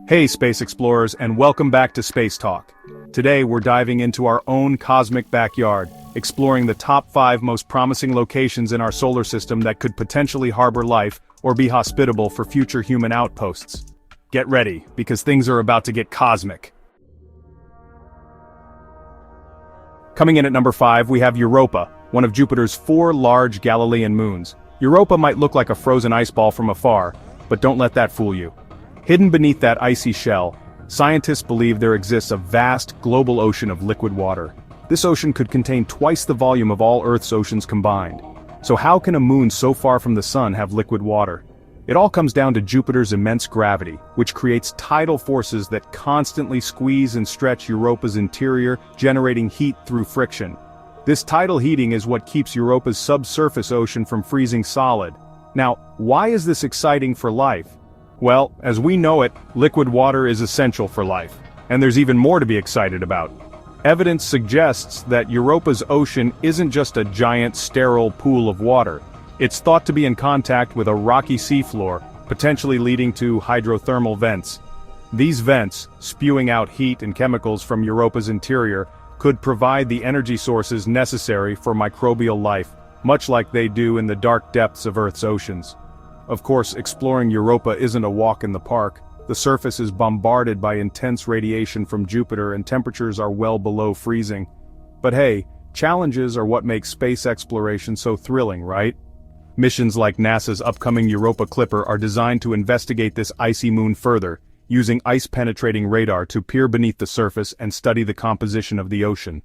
Hey space explorers, and welcome back to Space Talk. Today we're diving into our own cosmic backyard, exploring the top 5 most promising locations in our solar system that could potentially harbor life or be hospitable for future human outposts. Get ready, because things are about to get cosmic. Coming in at number 5, we have Europa, one of Jupiter's 4 large Galilean moons. Europa might look like a frozen ice ball from afar, but don't let that fool you. Hidden beneath that icy shell, scientists believe there exists a vast, global ocean of liquid water. This ocean could contain twice the volume of all Earth's oceans combined. So how can a moon so far from the sun have liquid water? It all comes down to Jupiter's immense gravity, which creates tidal forces that constantly squeeze and stretch Europa's interior, generating heat through friction. This tidal heating is what keeps Europa's subsurface ocean from freezing solid. Now, why is this exciting for life? Well, as we know it, liquid water is essential for life. And there's even more to be excited about. Evidence suggests that Europa's ocean isn't just a giant sterile pool of water. It's thought to be in contact with a rocky seafloor, potentially leading to hydrothermal vents. These vents, spewing out heat and chemicals from Europa's interior, could provide the energy sources necessary for microbial life, much like they do in the dark depths of Earth's oceans. Of course, exploring Europa isn't a walk in the park. The surface is bombarded by intense radiation from Jupiter and temperatures are well below freezing. But hey, challenges are what make space exploration so thrilling, right? Missions like NASA's upcoming Europa Clipper are designed to investigate this icy moon further, using ice-penetrating radar to peer beneath the surface and study the composition of the ocean.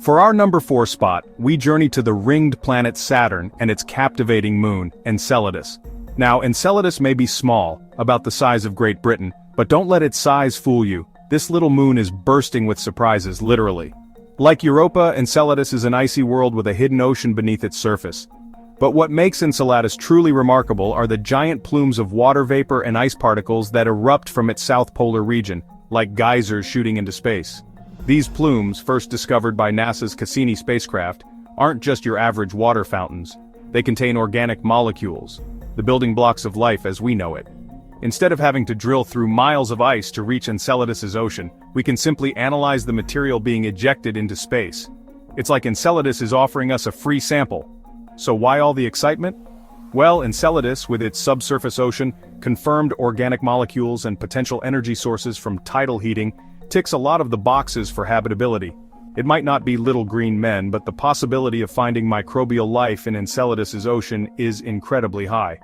For our number 4 spot, we journey to the ringed planet Saturn and its captivating moon, Enceladus. Now, Enceladus may be small, about the size of Great Britain, but don't let its size fool you. This little moon is bursting with surprises, literally. Like Europa, Enceladus is an icy world with a hidden ocean beneath its surface. But what makes Enceladus truly remarkable are the giant plumes of water vapor and ice particles that erupt from its south polar region, like geysers shooting into space. These plumes, first discovered by NASA's Cassini spacecraft, aren't just your average water fountains. They contain organic molecules, the building blocks of life as we know it. Instead of having to drill through miles of ice to reach Enceladus's ocean, we can simply analyze the material being ejected into space. It's like Enceladus is offering us a free sample. So why all the excitement? Well, Enceladus, with its subsurface ocean, confirmed organic molecules and potential energy sources from tidal heating, ticks a lot of the boxes for habitability. It might not be little green men, but the possibility of finding microbial life in Enceladus's ocean is incredibly high.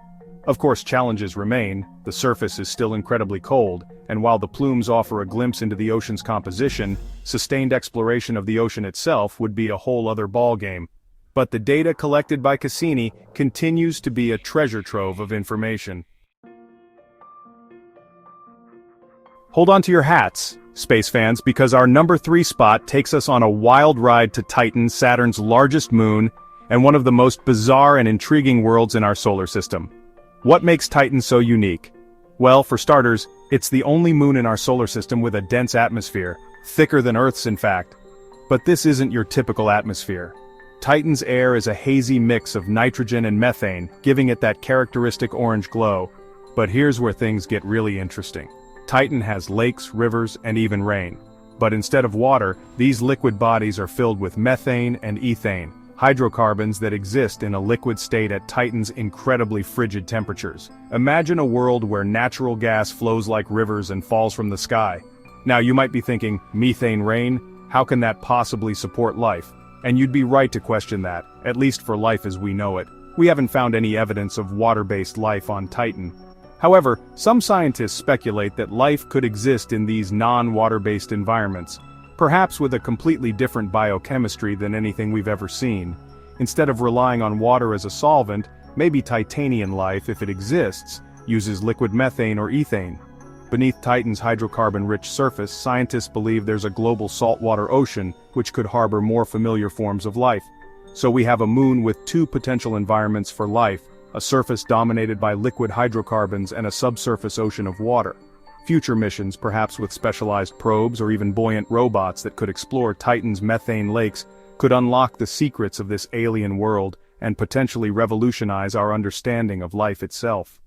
Of course, challenges remain. The surface is still incredibly cold, and while the plumes offer a glimpse into the ocean's composition, sustained exploration of the ocean itself would be a whole other ballgame. But the data collected by Cassini continues to be a treasure trove of information. Hold on to your hats, space fans, because our number 3 spot takes us on a wild ride to Titan, Saturn's largest moon, and one of the most bizarre and intriguing worlds in our solar system. What makes Titan so unique? Well, for starters, it's the only moon in our solar system with a dense atmosphere, thicker than Earth's in fact. But this isn't your typical atmosphere. Titan's air is a hazy mix of nitrogen and methane, giving it that characteristic orange glow. But here's where things get really interesting. Titan has lakes, rivers, and even rain. But instead of water, these liquid bodies are filled with methane and ethane, hydrocarbons that exist in a liquid state at Titan's incredibly frigid temperatures. Imagine a world where natural gas flows like rivers and falls from the sky. Now you might be thinking, methane rain? How can that possibly support life? And you'd be right to question that, at least for life as we know it. We haven't found any evidence of water-based life on Titan. However, some scientists speculate that life could exist in these non-water-based environments, perhaps with a completely different biochemistry than anything we've ever seen. Instead of relying on water as a solvent, maybe Titanian life, if it exists, uses liquid methane or ethane. Beneath Titan's hydrocarbon-rich surface, scientists believe there's a global saltwater ocean, which could harbor more familiar forms of life. So we have a moon with 2 potential environments for life, a surface dominated by liquid hydrocarbons and a subsurface ocean of water. Future missions, perhaps with specialized probes or even buoyant robots that could explore Titan's methane lakes, could unlock the secrets of this alien world and potentially revolutionize our understanding of life itself.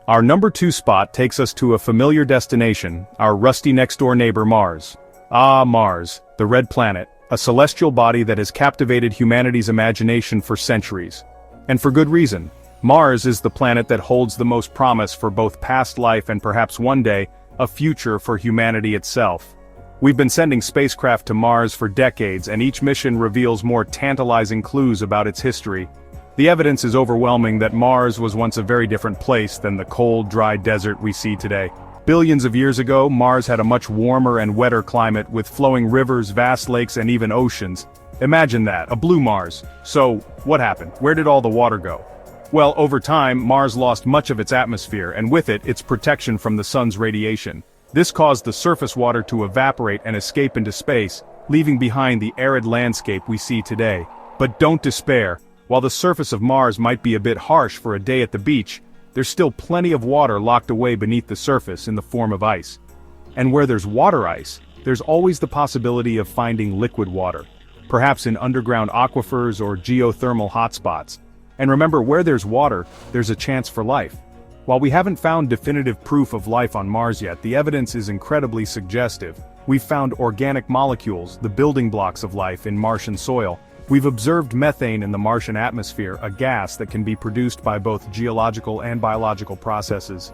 Our number 2 spot takes us to a familiar destination, our rusty next-door neighbor Mars. Ah, Mars, the red planet, a celestial body that has captivated humanity's imagination for centuries. And for good reason. Mars is the planet that holds the most promise for both past life and perhaps one day, a future for humanity itself. We've been sending spacecraft to Mars for decades, and each mission reveals more tantalizing clues about its history. The evidence is overwhelming that Mars was once a very different place than the cold, dry desert we see today. Billions of years ago, Mars had a much warmer and wetter climate with flowing rivers, vast lakes, and even oceans. Imagine that, a blue Mars. So, what happened? Where did all the water go? Well, over time, Mars lost much of its atmosphere, and with it, its protection from the sun's radiation. This caused the surface water to evaporate and escape into space, leaving behind the arid landscape we see today. But don't despair. While the surface of Mars might be a bit harsh for a day at the beach, there's still plenty of water locked away beneath the surface in the form of ice. And where there's water ice, there's always the possibility of finding liquid water, perhaps in underground aquifers or geothermal hotspots. And remember, where there's water, there's a chance for life. While we haven't found definitive proof of life on Mars yet, the evidence is incredibly suggestive. We've found organic molecules, the building blocks of life, in Martian soil. We've observed methane in the Martian atmosphere, a gas that can be produced by both geological and biological processes.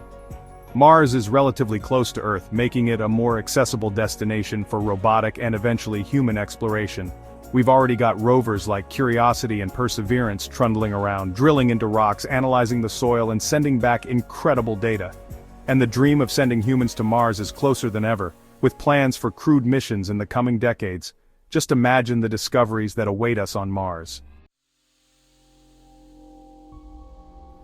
Mars is relatively close to Earth, making it a more accessible destination for robotic and eventually human exploration. We've already got rovers like Curiosity and Perseverance trundling around, drilling into rocks, analyzing the soil, and sending back incredible data. And the dream of sending humans to Mars is closer than ever, with plans for crewed missions in the coming decades. Just imagine the discoveries that await us on Mars.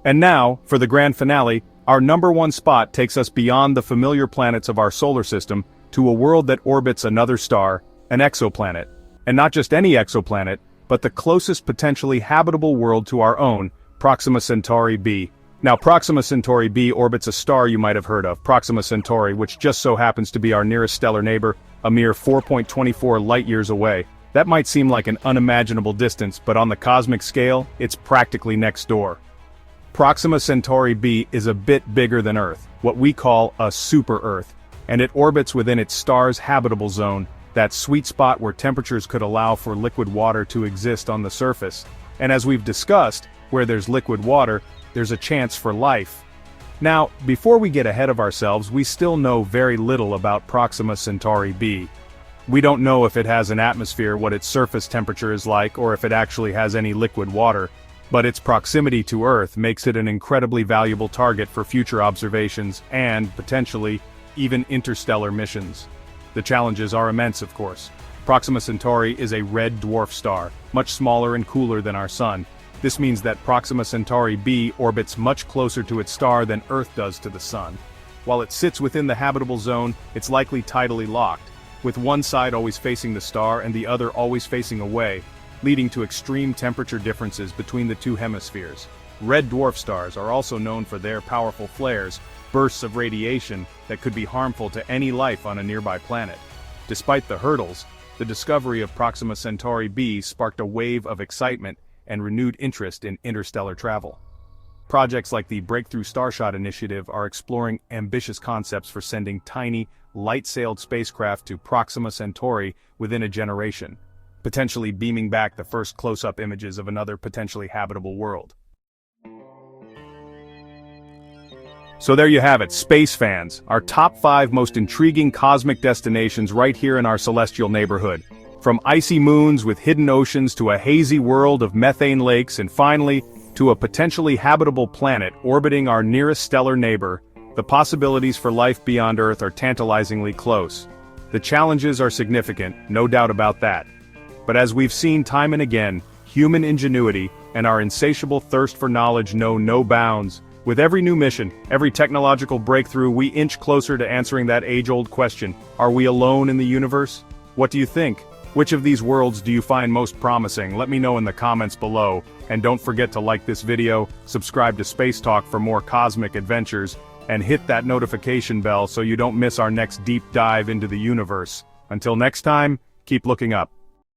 And now, for the grand finale, our number 1 spot takes us beyond the familiar planets of our solar system to a world that orbits another star, an exoplanet. And not just any exoplanet, but the closest potentially habitable world to our own, Proxima Centauri b. Now, Proxima Centauri b orbits a star you might have heard of, Proxima Centauri, which just so happens to be our nearest stellar neighbor, a mere 4.24 light-years away. That might seem like an unimaginable distance, but on the cosmic scale, it's practically next door. Proxima Centauri b is a bit bigger than Earth, what we call a super-Earth, and it orbits within its star's habitable zone, that sweet spot where temperatures could allow for liquid water to exist on the surface. And as we've discussed, where there's liquid water, there's a chance for life. Now, before we get ahead of ourselves, we still know very little about Proxima Centauri b. We don't know if it has an atmosphere, what its surface temperature is like, or if it actually has any liquid water, but its proximity to Earth makes it an incredibly valuable target for future observations and, potentially, even interstellar missions. The challenges are immense, of course. Proxima Centauri is a red dwarf star, much smaller and cooler than our Sun. This means that Proxima Centauri b orbits much closer to its star than Earth does to the Sun. While it sits within the habitable zone, it's likely tidally locked, with one side always facing the star and the other always facing away, leading to extreme temperature differences between the two hemispheres. Red dwarf stars are also known for their powerful flares, bursts of radiation that could be harmful to any life on a nearby planet. Despite the hurdles, the discovery of Proxima Centauri b sparked a wave of excitement and renewed interest in interstellar travel. Projects like the Breakthrough Starshot initiative are exploring ambitious concepts for sending tiny, light-sailed spacecraft to Proxima Centauri within a generation, potentially beaming back the first close-up images of another potentially habitable world. So there you have it, space fans, our top 5 most intriguing cosmic destinations right here in our celestial neighborhood. From icy moons with hidden oceans to a hazy world of methane lakes and finally, to a potentially habitable planet orbiting our nearest stellar neighbor, the possibilities for life beyond Earth are tantalizingly close. The challenges are significant, no doubt about that. But as we've seen time and again, human ingenuity and our insatiable thirst for knowledge know no bounds. With every new mission, every technological breakthrough, we inch closer to answering that age-old question, are we alone in the universe? What do you think? Which of these worlds do you find most promising? Let me know in the comments below, and don't forget to like this video, subscribe to Space Talk for more cosmic adventures, and hit that notification bell so you don't miss our next deep dive into the universe. Until next time, keep looking up.